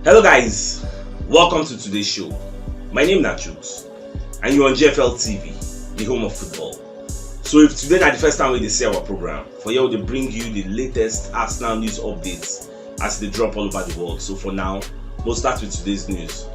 Hello guys, welcome to today's show. My name is CHUKS and you're on GFL TV, the home of football. So if today is the first time we see our program, for here we bring you the latest Arsenal news updates as they drop all over the world. So for now, we'll start with today's news.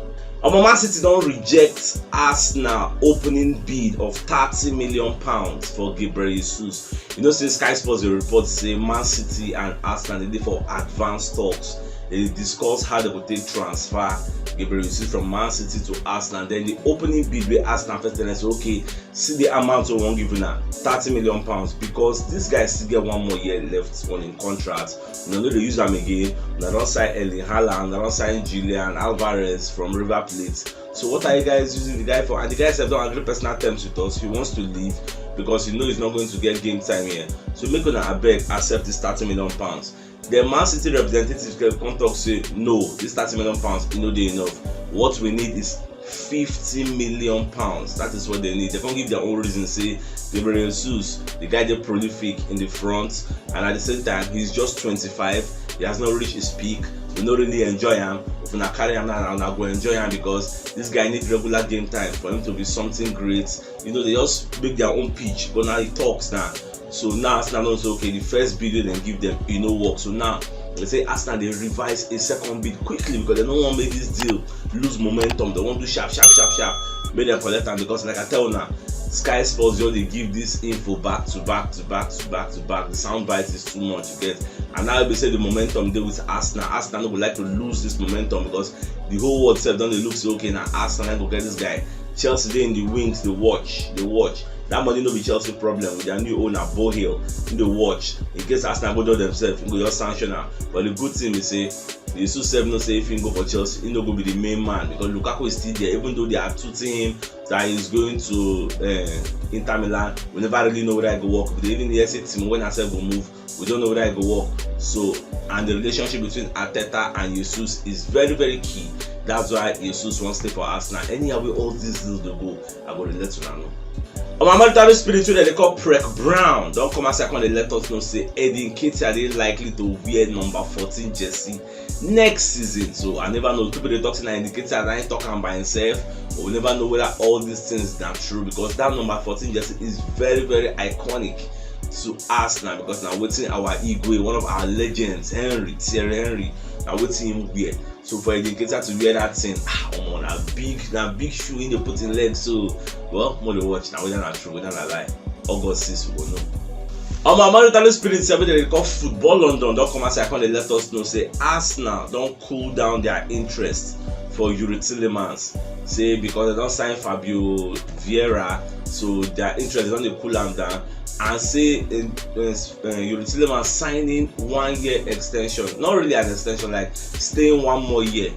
Man City don't reject Arsenal opening bid of £30 million for Gabriel Jesus. You know, since Sky Sports report say Man City and Arsenal they did for advanced talks. They discuss how they could take transfer Gabriel Jesus from Man City to Arsenal. Then the opening bid where Arsenal first and say, okay, see the amount of one given now, £30 million, because this guy still get 1 more year left on his contract. You know, they use them again. They don't sign Erling Haaland, they don't sign Julian Alvarez from River Plate. So what are you guys using the guy for? And the guys have done agree personal terms with us. He wants to leave because he knows he's not going to get game time here. So make on a beg accept this £30 million. The Man City representatives can talk say no, this £30 million you know they enough. What we need is £50 million. That is what they need. They can't give their own reason. Say Gabriel Jesus, the guy they prolific in the front, and at the same time he's just 25. He has not reached his peak. We don't really enjoy him. If we not carry him now, I'm go enjoy him because this guy needs regular game time for him to be something great. You know, they just make their own pitch, but now he talks now. So now Arsenal don't say okay, the first bid then give them work. So now they say Arsenal they revise a second bid quickly because they don't want to make this deal lose momentum. They want to sharp. Make them collect them because like I tell now, Sky Sports they give this info back to back. The sound bite is too much, you get. And now they say the momentum they with Arsenal. Arsenal would like to lose this momentum because the whole world said don't they look say okay now Arsenal go get this guy. Chelsea they in the wings, they watch. That money no be Chelsea problem with their new owner Bohill in the watch. In case Arsenal go do themselves, he go just sanction her. But the good thing is say the Jesus 7 no say if he go for Chelsea, he no go be the main man because Lukaku is still there. Even though they are tweeting him that he's going to Inter Milan, we never really know whether I go work. But even the SA team when Arsenal go move, we don't know whether I go work. So and the relationship between Arteta and Jesus is very very key. That's why Jesus wants to stay for Arsenal. Anyhow, with all these deals they go, I go to let you know. My military spirit they call Prek Brown. Don't come and second they let us know say Nketiah they likely to wear number 14 jersey next season. So I never know people they talking and Nketiah ain't talking by himself. But we never know whether all these things are true because that number 14 jersey is very very iconic to Arsenal because now waiting our ego, one of our legends, Thierry Henry, now waiting him wear. So for Nketiah to wear that thing, a big shoe in the put in leg. So well, more to watch now. Whether not true, whether not lie. August 6 we will know. My military spirit they call Football London. Don't come and say I can't let us know. Say Arsenal don't cool down their interest for Yuri Tillemans. Say because they don't sign Fabio Vieira, so their interest don't cool them down. And say Yuri Tillemans signing 1 year extension, not really an extension, like staying 1 more year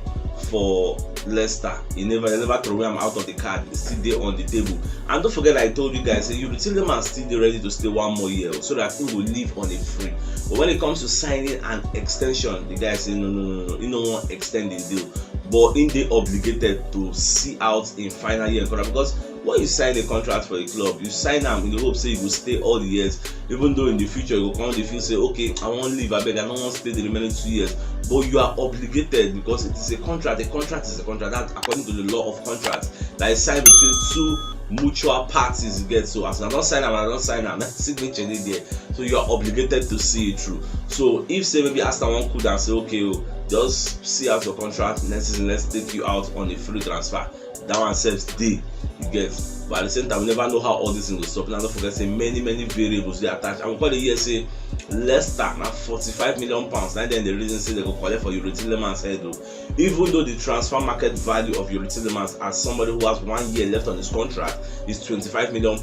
for Leicester. He never throw him out of the card. He's still there on the table. And don't forget I told you guys, Yuri Tillemans still there ready to stay 1 more year so that he will leave on a free. But when it comes to signing an extension, the guy say no, he don't want extending deal. But in they obligated to see out in final year contract because when you sign a contract for a club, you sign them in the hope say you will stay all the years, even though in the future you will come to feel say okay, I won't leave, I beg, I don't want to stay the remaining 2 years. But you are obligated because it is a contract. A contract is a contract. That according to the law of contracts that is signed between two mutual parties. You get so as I don't sign them, I don't sign them. That signature is there, so you are obligated to see it through. So if say maybe Arsenal one could and say okay, just see out your contract next season, let's take you out on a free transfer. That one saves day, you get. But at the same time, we never know how all this thing will stop. Now don't forget say many variables they attach. And we call the year say Leicester now £45 million. Now then the reason say they go collect for Yuri Tillemans head though. Even though the transfer market value of Yuri Tillemans as somebody who has 1 year left on his contract is £25 million.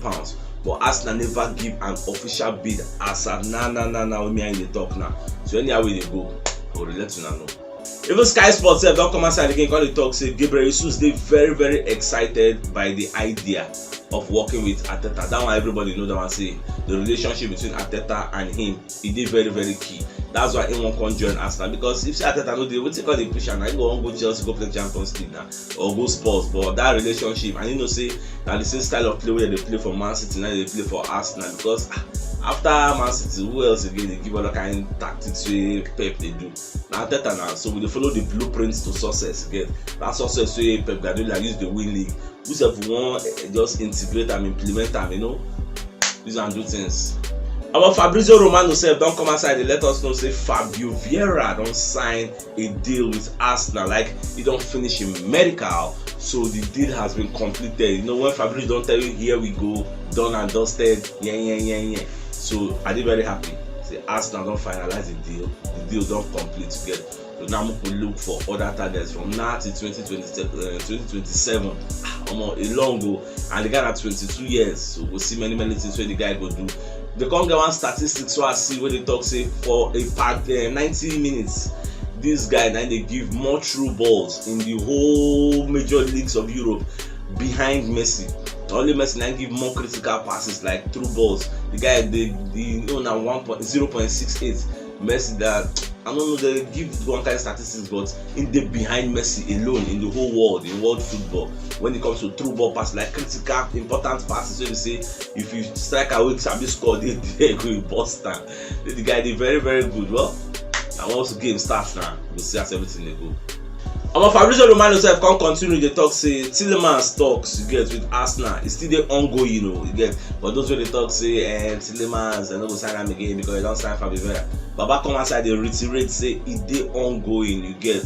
But Arsenal never give an official bid as a nah me in the talk now. So anyhow way they go, I will let you know. Even Sky Sports don't come outside again call the talk say Gabriel Jesus they very excited by the idea of working with Arteta. That one everybody know that one say the relationship between Arteta and him it is very key. That's why he won't come join Arsenal because if Arteta no dey we take all the push and I go Chelsea go play Champions League now or go Spurs, but that relationship and you know say that the same style of play where they play for Man City now they play for Arsenal because After Man City, who else again? They give other kind of tactics wey Pep they do. Now Teta now, so we dey follow the blueprints to success again. That success wey Pep Guardiola use the win league. Who self want just integrate and implement them, you know, use and do things. Our Fabrizio Romano self don't come outside. They let us know say Fabio Vieira don't sign a deal with Arsenal. Like he don't finish in medical, so the deal has been completed. You know when Fabrizio don't tell you here we go, done and dusted, yeah. So I did very happy. Say Arsenal don't finalize the deal. The deal don't complete together. So now we could look for other targets from now to 2027. A long go, and the guy at 22 years. So we'll see many things where the guy go do. The come get one statistics so I see where they talk say for a pack 90 minutes. This guy now they give more true balls in the whole major leagues of Europe behind Messi. Only Messi now give more critical passes like through balls. The guy they now 0.68. Messi that I don't know they give one kind of statistics, but in the behind Messi alone in the whole world in world football when it comes to through ball pass like critical important passes. So they say if you strike away Sabi score they go bust down. The guy they very good. Well, and once the game starts now we'll see as everything they go. Fabrizio Romano self can't continue the talk say Tillemans talks you get with Arsenal. It's still the ongoing, you know, you get. But those where they talk say Tillemans and no go sign him again because they don't sign Fabio Vieira. Baba come outside they reiterate say it's the ongoing, you get,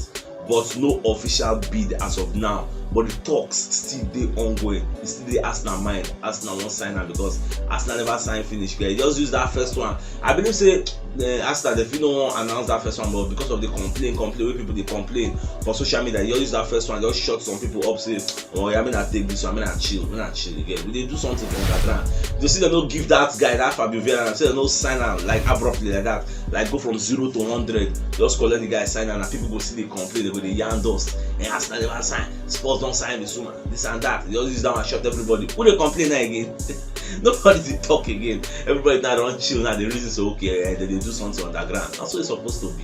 but no official bid as of now. But the talks still the ongoing. It's still the Arsenal mind. Arsenal won't sign him because Arsenal never signed finish. They just use that first one. I believe say Arsenal they don't want to announce that first one, but because of the complaint where people they complain for social media, they use that first one, just shut some people up, say, oh yeah, I'm gonna take this one, I'm gonna chill again. They do something from the ground. You see they don't give that guy that Fabio Vieira and say they don't sign him like abruptly like that, like go from 0 to 100, just collect the guy sign and people go see they complain, they go the yarn dust, and Arsenal never sign, Spurs don't sign this woman, this and that. They just use that and shut everybody. Who they complain now again? Nobody they talk again. Everybody now don't chill now. The reason so okay, they do something on the ground. That's what it's supposed to be.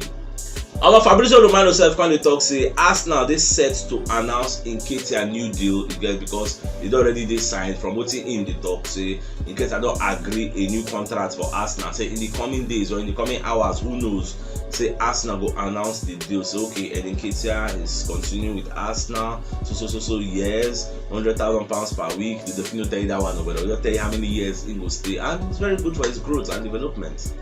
Our Fabrizio Romano self kind of talk say Arsenal they set to announce Nketiah new deal again because it already they signed. From what in the talk say Nketiah don't agree a new contract for Arsenal. Say in the coming days or in the coming hours, who knows? Say Arsenal go announce the deal. Say okay, and Nketiah is continuing with Arsenal. So years, £100,000 per week. They definitely tell you that one, but they'll tell you how many years he will stay, and it's very good for his growth and development.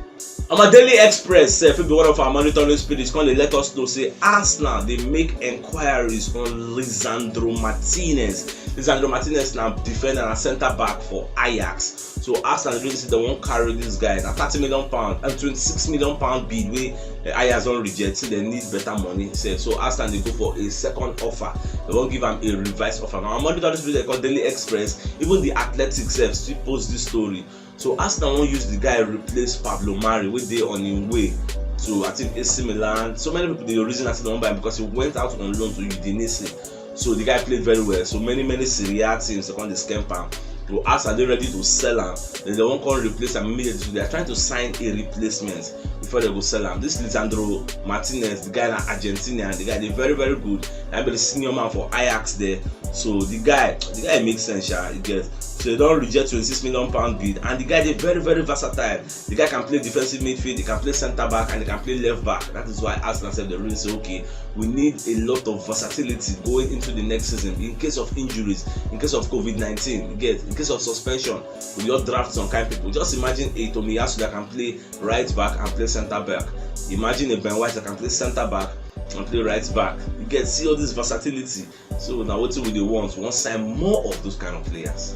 On Daily Express, if be one of our monitoring spirits, can they let us know say Arsenal they make enquiries on Lisandro Martinez. Lisandro Martinez now defender and centre back for Ajax. So Arsenal really say they won't carry this guy. Now £30 million and £26 million bid where Ajax don't reject. They need better money. So Arsenal they go for a second offer. They won't give them a revised offer. Now our monitoring spirit called Daily Express. Even the Athletic self still post this story. So Arsenal won't use the guy replace Pablo Mari with they on his way to I think AC Milan. So many people the reason I said don't buy him because he went out on loan to Udinese. So the guy played very well. So many Serie A teams they the scamp him. So Arsenal they ready to sell him. Then they won't come replace him immediately. So they are trying to sign a replacement before they go sell him. This Lisandro Martinez, the guy in Argentina, the guy they very good. I'm the senior man for Ajax there. So the guy makes sense, yeah, you get. So they don't reject £26 million bid, and the guy they very versatile. The guy can play defensive midfield, he can play centre back, and he can play left back. That is why Arsenal said they really say okay, we need a lot of versatility going into the next season in case of injuries, in case of COVID-19, you get, in case of suspension. We just draft some kind of people. Just imagine a Tomiyasu that can play right back and play centre back. Imagine a Ben White that can play centre back and play right back. You get see all this versatility. So now what do they want? We want to sign more of those kind of players.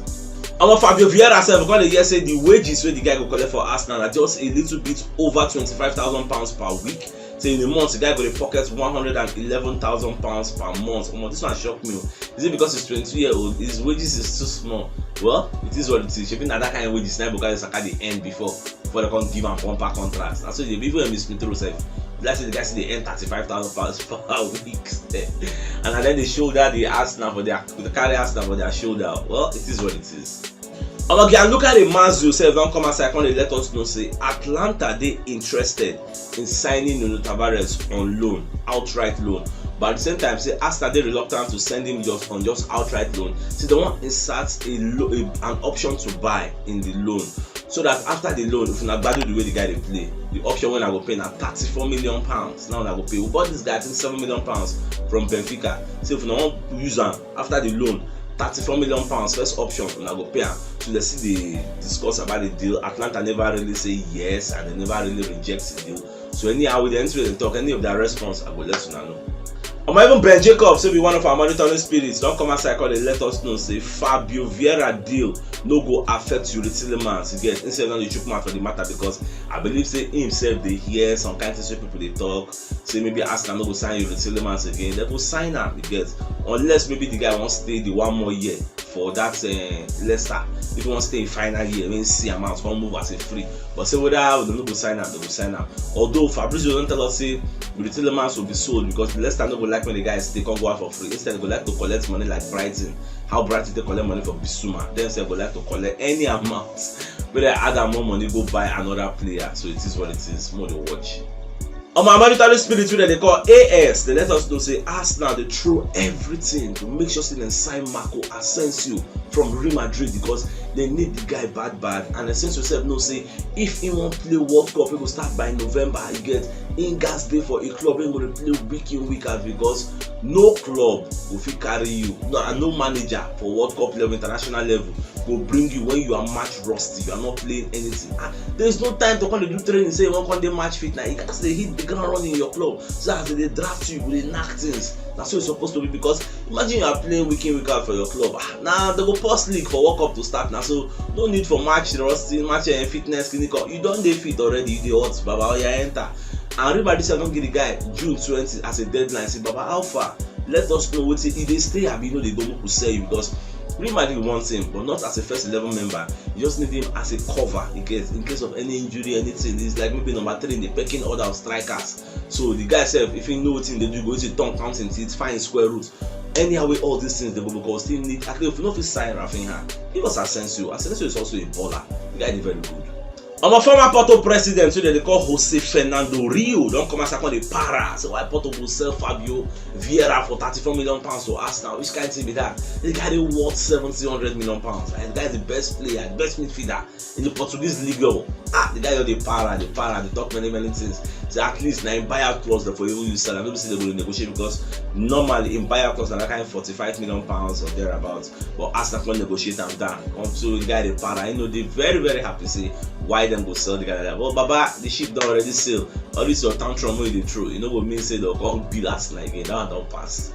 Our Fabio Vieira self going to say the wages where the guy go collect for Arsenal are just a little bit over £25,000 per week. So in a month the guy go to pocket £111,000 per month. This one shocked me. Is it because he's 22-year-old? His wages is too small. Well, it is what it is. Shaping that kind of wages now because it's at the end before they can give him bumper contracts. And so the people in Miss Smith self. Let's say the guys they earn £35,000 per week, and then they shoulder the Arsenal for their carry Arsenal for their shoulder. Well, it is what it is. Okay, look at the Maz yourself. Don't come outside. Can they let us know? Say Atlanta they interested in signing Nuno Tavares on loan, outright loan. But at the same time, say Arsenal they reluctant to send him just outright loan. So they want to insert an option to buy in the loan. so that after the loan, if una value the way the guy dey play, the option when I go pay na £34 million. Now I go pay. We bought this guy I think £7 million from Benfica. So if una wan use am after the loan, £34 million first option, una go pay am. So they see they discuss about the deal. Atlanta never really say yes and they never really reject the deal. So anyhow with the entry and talk, any of their response, I go let una know. Even Ben Jacobs, so be one of our monitoring spirits, don't come outside call they let us know say Fabio Vieira deal no go affect you Tielemans. You get instead of the CHUKS for the matter, because I believe say himself they hear some kind of people they talk, say maybe Arsenal no go sign you Tielemans again. They go sign him, you get, unless maybe the guy won't stay the 1 more year for that Leicester. If he wants to stay in final year, I mean see amounts won't move as a free. But say whether they no go sign him, they go sign him. Although Fabrizio don't tell us say Tielemans will be sold because Leicester no go like when the guys they can't go out for free. Instead they go like to collect money like Brighton. How Brighton they collect money for Bissouma. Then they go like to collect any amount. But they add more money, go buy another player. So it is what it is. More to watch. On my monetary spirit that they call AS, they let us know say Arsenal they throw everything to make sure they sign Marco Asensio from Real Madrid because they need the guy bad. And Asensio said no say if he won't play World Cup, he will start by November. You get in gas day for a club, he will play week in week out because no club will fit carry you. No manager for World Cup level, international level will bring you when you are match rusty. You are not playing anything. There is no time to come to do training. Say you want to match fit now. You guys they hit the ground running in your club. So as they draft you, they knock things. That's what it's supposed to be because imagine you are playing week in week out for your club. Now they go post league for World Cup to start now. So no need for match rusty, match fitness clinical. You don't dey fit already. You dey hot, Baba. You enter. And everybody say don't give the guy June 20 as a deadline. Say Baba, how far? Let us know what if they stay. I mean, they don't go sell you because Real Madrid wants him, but not as a first 11 member. You just need him as a cover in case of any injury, anything. He's like maybe number 3 in the pecking order of strikers. So the guy said, if he know what they do, go to tongue counting, it's fine square root. Anyhow, with all these things, they will go still need. Actually, if you know if you sign Rafinha, give us Asensio. Asensio is also a baller. The guy is very good. I'm a former Porto president, so they call Jose Fernando Rio. Don't come and say the para. So why Porto will sell Fabio Vieira for £34 million to Arsenal? Which kind of thing be that? The guy is worth £700 million. And the guy is the best player, the best midfielder in the Portuguese league. The guy is the para, they talk many things. So at least now in buyout clause for you use salary. Maybe say they will negotiate because normally in buyout clause they're kind of £45 million or thereabouts. But Arsenal can negotiate them down. So the guy the para, they're very happy say why them go sell the guy like that. Well, Baba, the ship don't already sell. All this your tantrum with the truth. You know what mean say they'll come beat Arsenal again. That don't pass.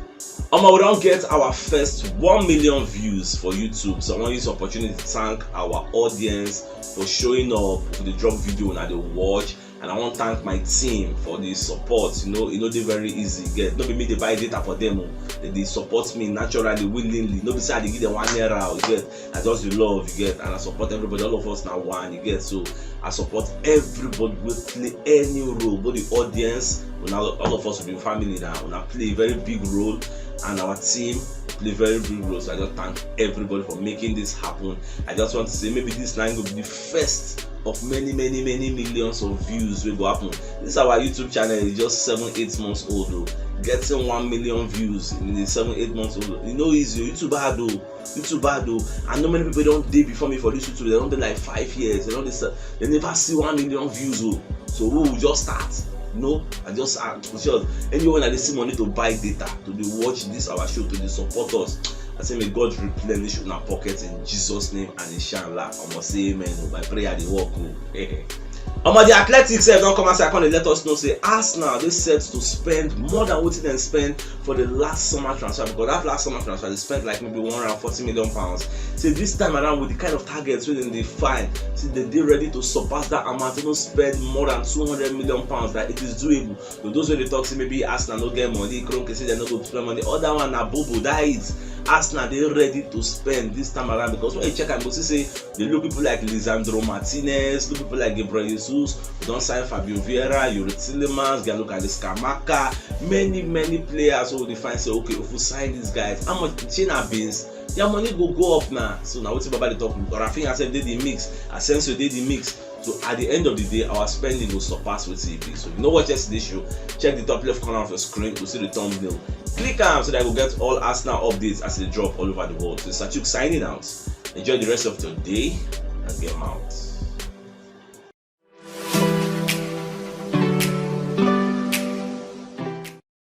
We don't get our first 1 million views for YouTube. So I want to use the opportunity to thank our audience for showing up for the drop video and they watch. And I want to thank my team for the support. They're very easy. Get not be me they buy data for them. They support me naturally, willingly. Nobody say I give them £1. You get, I just the love you get, and I support everybody. All of us now one. You get, so I support everybody. We play any role, but the audience. Now all of us will be family now. We play a very big role, and our team play very big role. So I just thank everybody for making this happen. I just want to say maybe this line will be the first of many millions of views will go happen. This is our YouTube channel. It's just 7-8 months old though. Getting 1 million views in the 7-8 months old. Easy. YouTube hard though. I know many people don't did before me for this YouTube. They don't do like 5 years. They never see 1 million views. So we will just start. I just anyone that they see money to buy data, to be watch this our show, to support us. I say may God replenish in our pockets in Jesus' name and inshallah. I must say amen. My prayer they work. The Athletics don't come and say let us know say Arsenal they set to spend more than what they spent for the last summer transfer, because that last summer transfer they spent like maybe £140 million. So this time around with the kind of targets within they find, see they're ready to surpass that amount. They don't spend more than £200 million that it is doable. So those when they talk say maybe Arsenal no get money, Kronk say they're not going to spend money. Other one na Bobo that is Arsenal they're ready to spend this time around, because when you check and go see say they look people like Lisandro Martinez, look people like Gabriel Jesus, we don't sign Fabio Vieira, Tielemans, get look at this Kamaka, many players who they find say okay if we sign these guys, how much China beans, their money go up now. So now what's about the talk? Rafinha said did the mix, Asensio did the mix. So at the end of the day, our spending will surpass with CP. So you know what yesterday's show? Check the top left corner of your screen to see the thumbnail. Click on so that you will get all Arsenal updates as they drop all over the world. So it's CHUKS signing out. Enjoy the rest of your day and get out.